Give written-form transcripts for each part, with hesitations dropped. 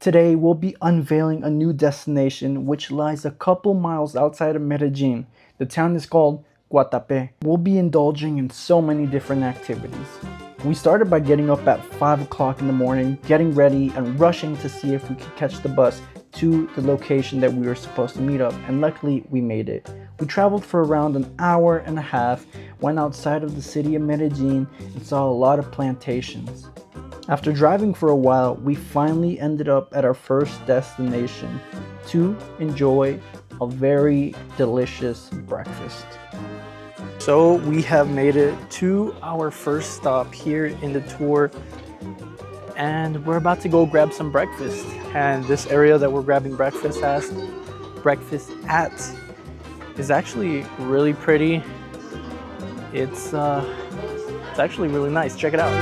Today we'll be unveiling a new destination which lies a couple miles outside of Medellin. The town is called Guatape. We'll be indulging in so many different activities. We started by getting up at 5 o'clock in the morning, getting ready and rushing to see if we could catch the bus to the location that we were supposed to meet up, and luckily we made it. We traveled for around an hour and a half, went outside of the city of Medellin and saw a lot of plantations. After driving for a while, we finally ended up at our first destination to enjoy a very delicious breakfast. So we have made it to our first stop here in the tour, and we're about to go grab some breakfast. And this area that we're grabbing breakfast at is actually really pretty. It's actually really nice. Check it out.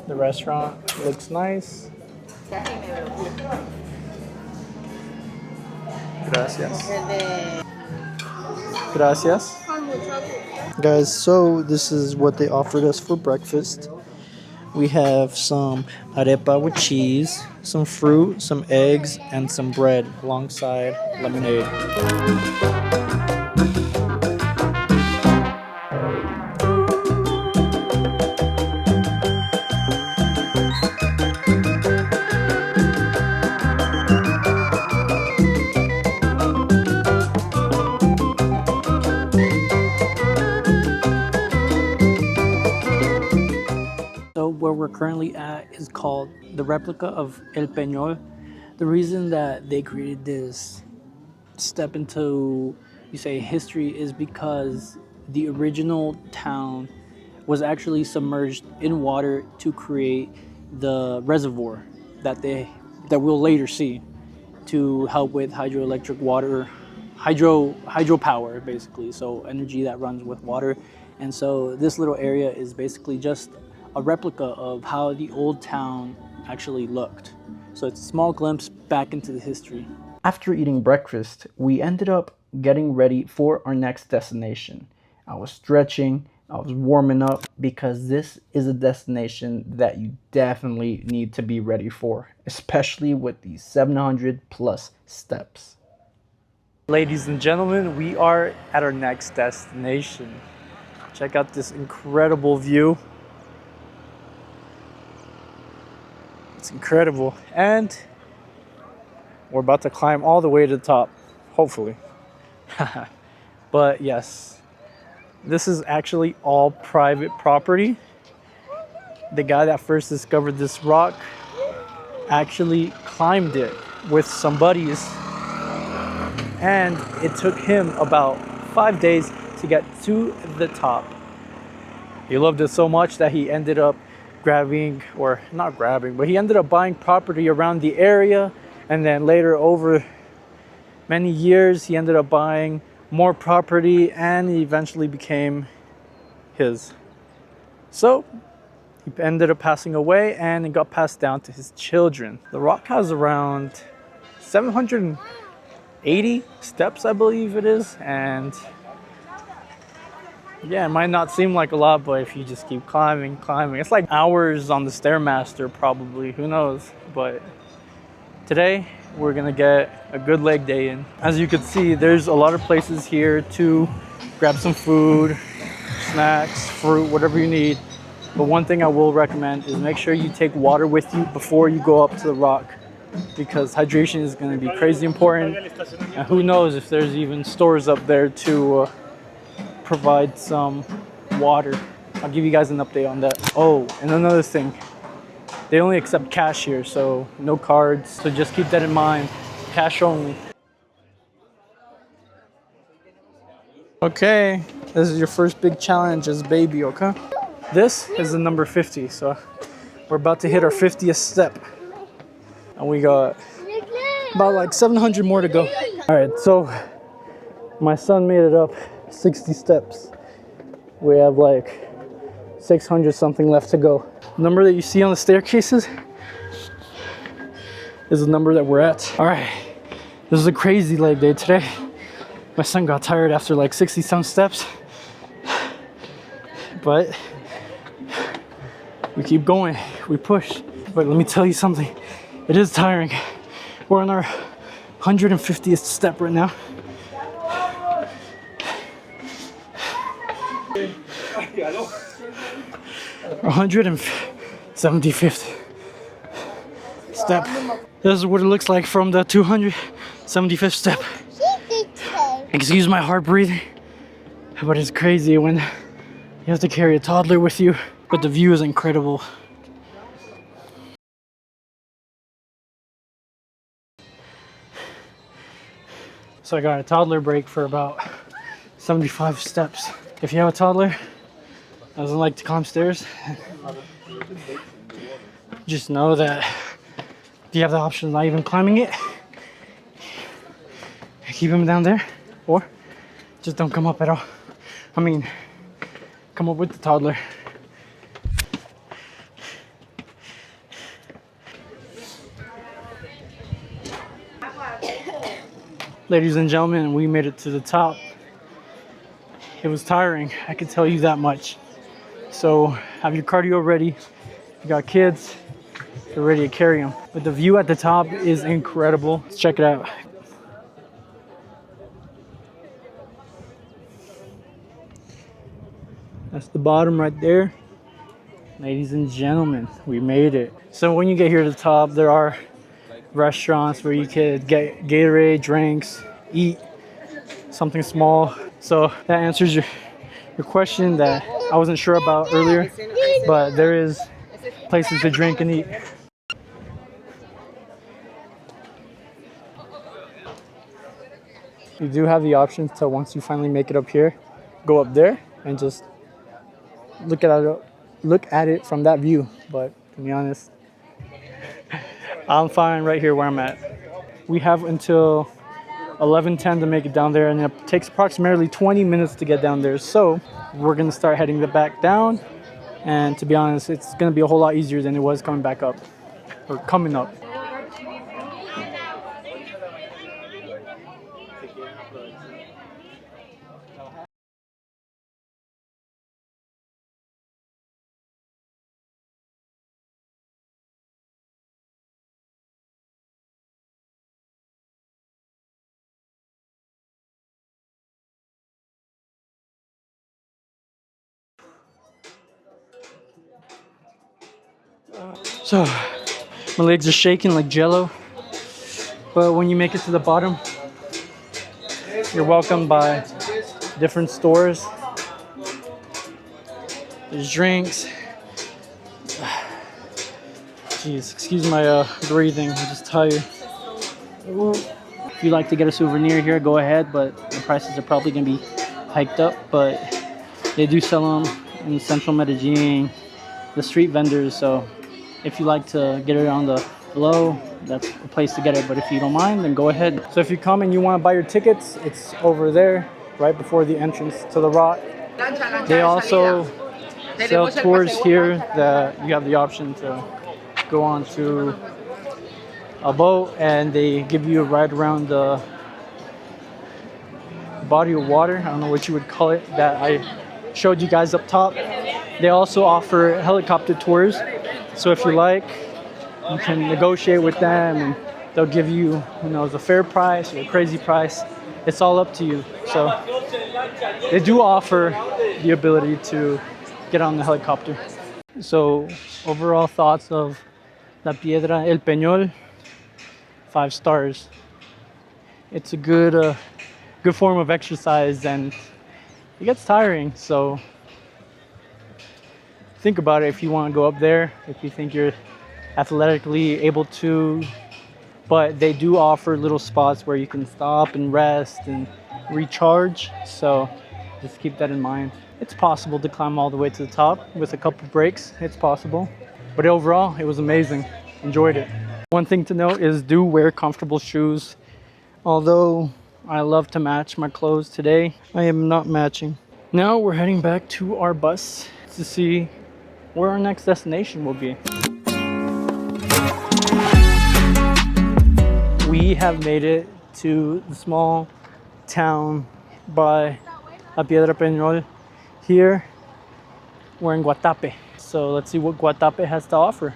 The restaurant looks nice. Gracias. Gracias. Guys, so this is what they offered us for breakfast. We have some arepa with cheese, some fruit, some eggs, and some bread alongside lemonade. So where we're currently at is called the replica of El Peñol. The reason that they created this step into, you say, history is because the original town was actually submerged in water to create the reservoir that we'll later see to help with hydroelectric water, hydropower basically, so energy that runs with water. And so this little area is basically just a replica of how the old town actually looked. So it's a small glimpse back into the history. After eating breakfast, we ended up getting ready for our next destination. I was stretching, I was warming up, because this is a destination that you definitely need to be ready for, especially with these 700 plus steps. Ladies and gentlemen, we are at our next destination. Check out this incredible view. It's incredible, and we're about to climb all the way to the top, hopefully. But yes, this is actually all private property. The guy that first discovered this rock actually climbed it with some buddies, and it took him about 5 days to get to the top. He loved it so much that he ended up he ended up buying property around the area, and then later, over many years, he ended up buying more property, and it eventually became his. So he ended up passing away, and it got passed down to his children. The rock has around 780 steps, I believe it is, and yeah, it might not seem like a lot, but if you just keep climbing, it's like hours on the Stairmaster probably, who knows. But today, we're gonna get a good leg day in. As you can see, there's a lot of places here to grab some food, snacks, fruit, whatever you need. But one thing I will recommend is make sure you take water with you before you go up to the rock, because hydration is gonna be crazy important. And who knows if there's even stores up there to provide some water. I'll give you guys an update on that. Oh, and another thing, they only accept cash here, so no cards. So just keep that in mind, cash only. Okay, this is your first big challenge as baby, okay? This is the number 50, so we're about to hit our 50th step. And we got about like 700 more to go. All right, so my son made it up 60 steps. We have like 600 something left to go. The number that you see on the staircases, is the number that we're at. All right, this is a crazy leg day today. My son got tired after like 60-some steps, but we keep going, we push. But let me tell you something, it is tiring. We're on our 150th step right now. 175th step. This is what it looks like from the 275th step. Excuse my heart breathing, but it's crazy when you have to carry a toddler with you. But the view is incredible. So I got a toddler break for about 75 steps. If you have a toddler that doesn't like to climb stairs, just know that if you have the option of not even climbing it, keep him down there, or just don't come up at all. I mean, come up with the toddler. Ladies and gentlemen, we made it to the top. It was tiring, I can tell you that much. So have your cardio ready. If you got kids, you're ready to carry them. But the view at the top is incredible. Let's check it out. That's the bottom right there. Ladies and gentlemen, we made it. So when you get here to the top, there are restaurants where you could get Gatorade, drinks, eat something small. So that answers your question that I wasn't sure about earlier, but there is places to drink and eat. You do have the option to, once you finally make it up here, go up there and just look at it from that view. But to be honest, I'm fine right here where I'm at. We have until 11:10 to make it down there, and it takes approximately 20 minutes to get down there. So we're gonna start heading back down, and to be honest, it's gonna be a whole lot easier than it was coming back up, or coming up. So my legs are shaking like jello, but when you make it to the bottom, you're welcomed by different stores. There's drinks. Jeez, excuse my breathing, I'm just tired. If you like to get a souvenir here, go ahead, but the prices are probably gonna be hiked up, but they do sell them in central Medellin, the street vendors. So if you like to get it on the low, that's a place to get it. But if you don't mind, then go ahead. So if you come and you want to buy your tickets, it's over there, right before the entrance to the rock. They also sell tours here that you have the option to go on to a boat, and they give you a ride around the body of water. I don't know what you would call it, that I showed you guys up top. They also offer helicopter tours. So if you like, you can negotiate with them and they'll give you, the fair price or a crazy price. It's all up to you. So they do offer the ability to get on the helicopter. So overall thoughts of La Piedra del Peñol, 5 stars. It's a good form of exercise, and it gets tiring. So think about it if you want to go up there, if you think you're athletically able to. But they do offer little spots where you can stop and rest and recharge. So just keep that in mind. It's possible to climb all the way to the top with a couple breaks. It's possible. But overall, it was amazing. Enjoyed it. One thing to note is do wear comfortable shoes. Although I love to match my clothes today, I am not matching. Now we're heading back to our bus to see where our next destination will be. we have made it to the small town by Piedra del Peñol. Here we're in Guatape. So let's see what Guatape has to offer.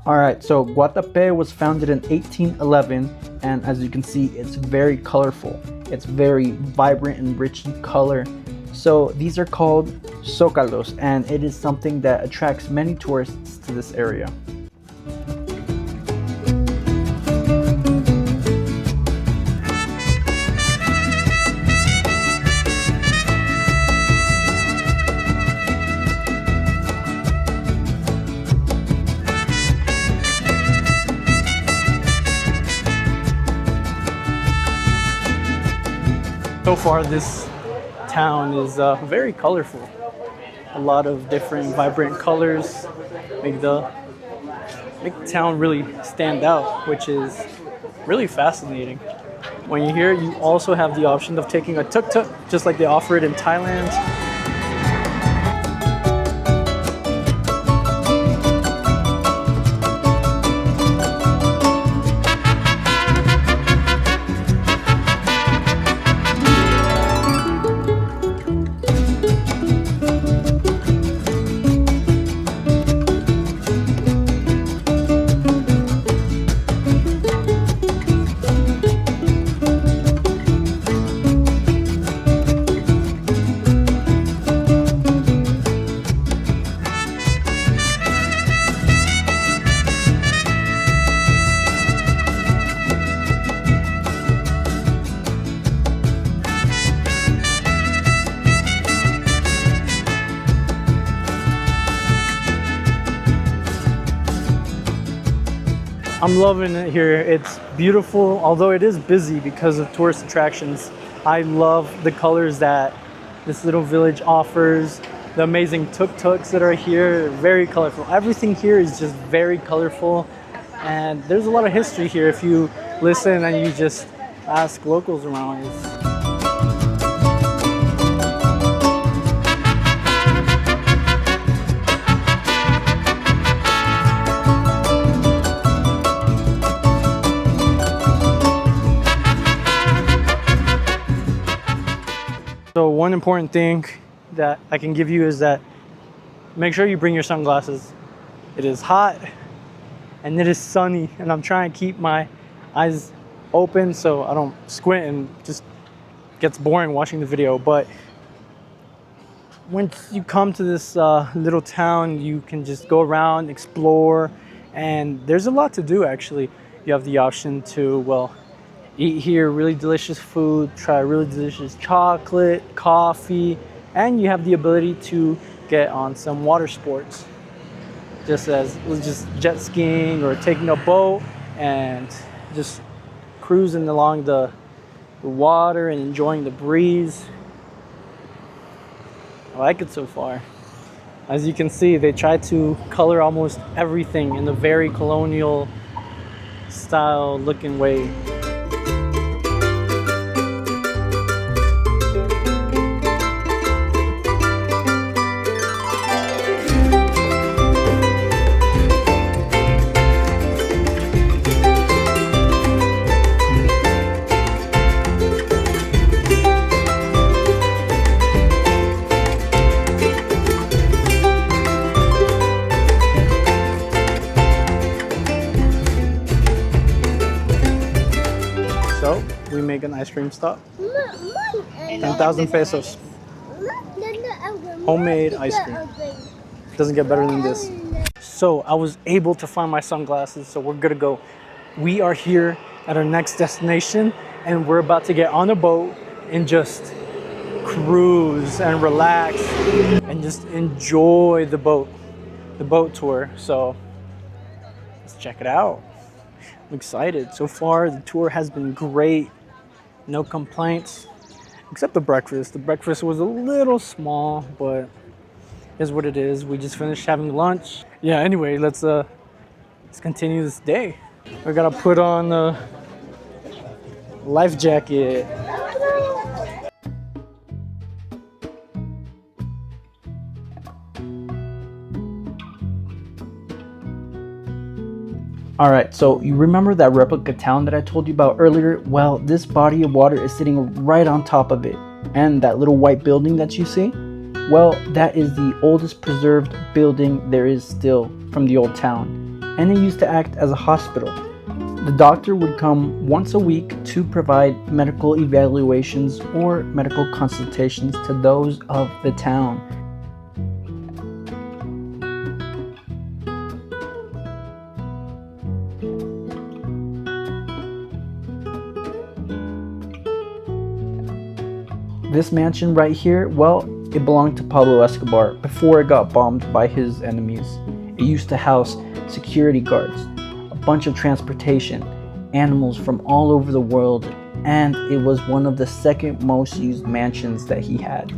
All right, so Guatape was founded in 1811, and as you can see, it's very colorful. It's very vibrant and rich in color. So these are called zócalos, and it is something that attracts many tourists to this area. So far, this town is very colorful. A lot of different vibrant colors make the town really stand out, which is really fascinating. When you're here, you also have the option of taking a tuk-tuk, just like they offer it in Thailand. I'm loving it here. It's beautiful, although it is busy because of tourist attractions. I love the colors that this little village offers, the amazing tuk-tuks that are here, very colorful. Everything here is just very colorful, and there's a lot of history here if you listen and you just ask locals around. So one important thing that I can give you is that make sure you bring your sunglasses. It is hot and it is sunny, and I'm trying to keep my eyes open so I don't squint and just gets boring watching the video. But once you come to this little town, you can just go around, explore, and there's a lot to do actually. You have the option to, well, eat here, really delicious food, try really delicious chocolate, coffee, and you have the ability to get on some water sports, just jet skiing or taking a boat and just cruising along the water and enjoying the breeze. I like it so far. As you can see, they try to color almost everything in a very colonial style looking way. We make an ice cream stop. 10,000 pesos. Homemade ice cream. Doesn't get better than this. So I was able to find my sunglasses, so we're gonna go. We are here at our next destination, and we're about to get on a boat and just cruise and relax and just enjoy the boat tour. So let's check it out. I'm excited. So far, the tour has been great. No complaints, except the breakfast. The breakfast was a little small, but is what it is. We just finished having lunch. Yeah, anyway, let's continue this day. We're gonna put on a life jacket. Alright, so you remember that replica town that I told you about earlier? Well, this body of water is sitting right on top of it. And that little white building that you see? Well, that is the oldest preserved building there is still from the old town. And it used to act as a hospital. The doctor would come once a week to provide medical evaluations or medical consultations to those of the town. This mansion right here, well, it belonged to Pablo Escobar before it got bombed by his enemies. It used to house security guards, a bunch of transportation, animals from all over the world, and it was one of the second most used mansions that he had.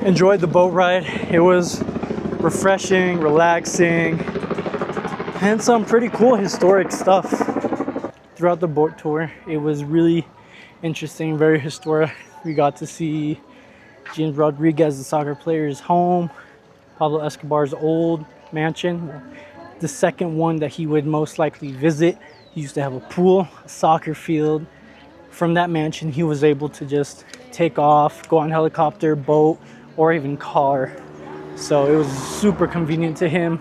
Enjoyed the boat ride. It was refreshing, relaxing, and some pretty cool historic stuff. Throughout the boat tour, it was really interesting, very historic. We got to see James Rodriguez, the soccer player's home, Pablo Escobar's old mansion, the second one that he would most likely visit. He used to have a pool, a soccer field. From that mansion, he was able to just take off, go on helicopter, boat, or even car. So it was super convenient to him.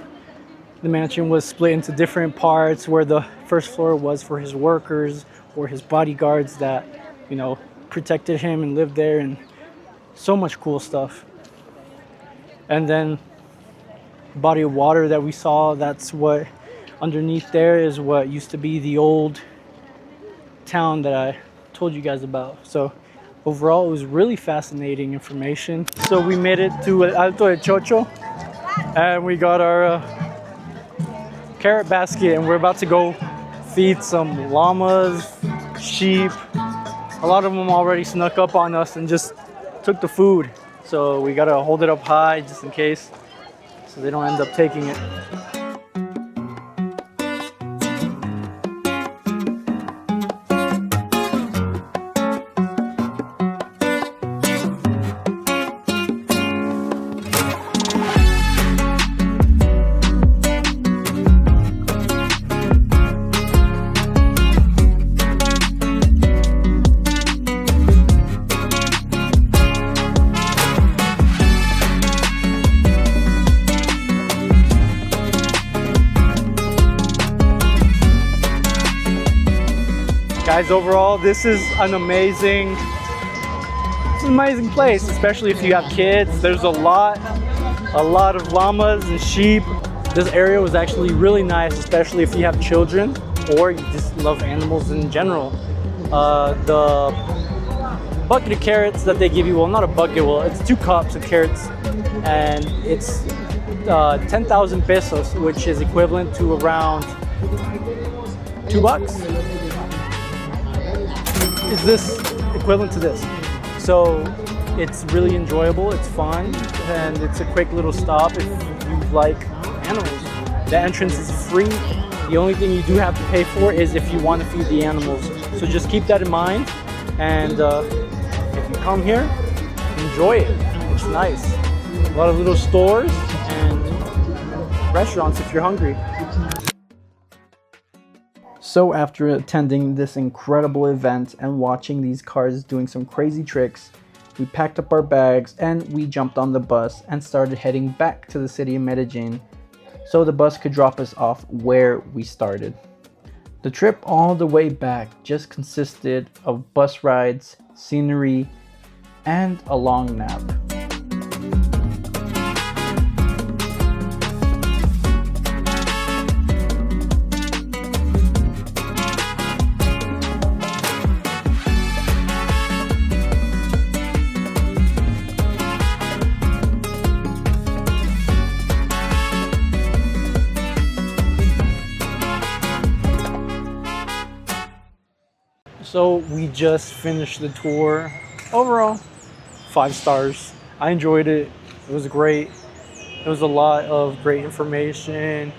The mansion was split into different parts, where the first floor was for his workers or his bodyguards that, you know, protected him and lived there, and so much cool stuff. And then the body of water that we saw, that's what underneath there is what used to be the old town that I told you guys about. So overall, it was really fascinating information. So we made it to Alto de Chocho, and we got our carrot basket, and we're about to go feed some llamas, sheep. A lot of them already snuck up on us and just took the food. So we gotta hold it up high just in case, so they don't end up taking it. Guys, overall, this is an amazing place, especially if you have kids. There's a lot of llamas and sheep. This area was actually really nice, especially if you have children or you just love animals in general. The bucket of carrots that they give you, well, not a bucket, well, it's 2 cups of carrots, and it's 10,000 pesos, which is equivalent to around $2. Is this equivalent to this? So it's really enjoyable, it's fun, and it's a quick little stop if you like animals. The entrance is free. The only thing you do have to pay for is if you want to feed the animals. So just keep that in mind, and if you come here, enjoy it. It's nice. A lot of little stores and restaurants if you're hungry. So after attending this incredible event and watching these cars doing some crazy tricks, we packed up our bags and we jumped on the bus and started heading back to the city of Medellin so the bus could drop us off where we started. The trip all the way back just consisted of bus rides, scenery, and a long nap. So we just finished the tour. Overall, 5 stars. I enjoyed it. It was great. It was a lot of great information,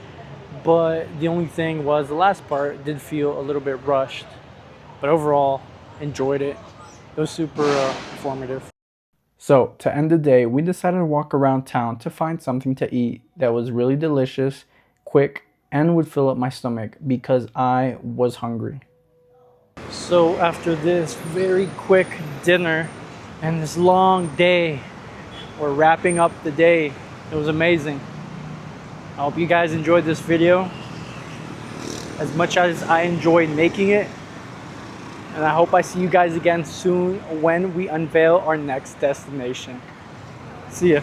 but the only thing was the last part did feel a little bit rushed. But overall, enjoyed it. It was super informative. So to end the day, we decided to walk around town to find something to eat that was really delicious, quick, and would fill up my stomach because I was hungry. So after this very quick dinner and this long day, we're wrapping up the day. It was amazing. I hope you guys enjoyed this video as much as I enjoyed making it. And I hope I see you guys again soon when we unveil our next destination. See ya.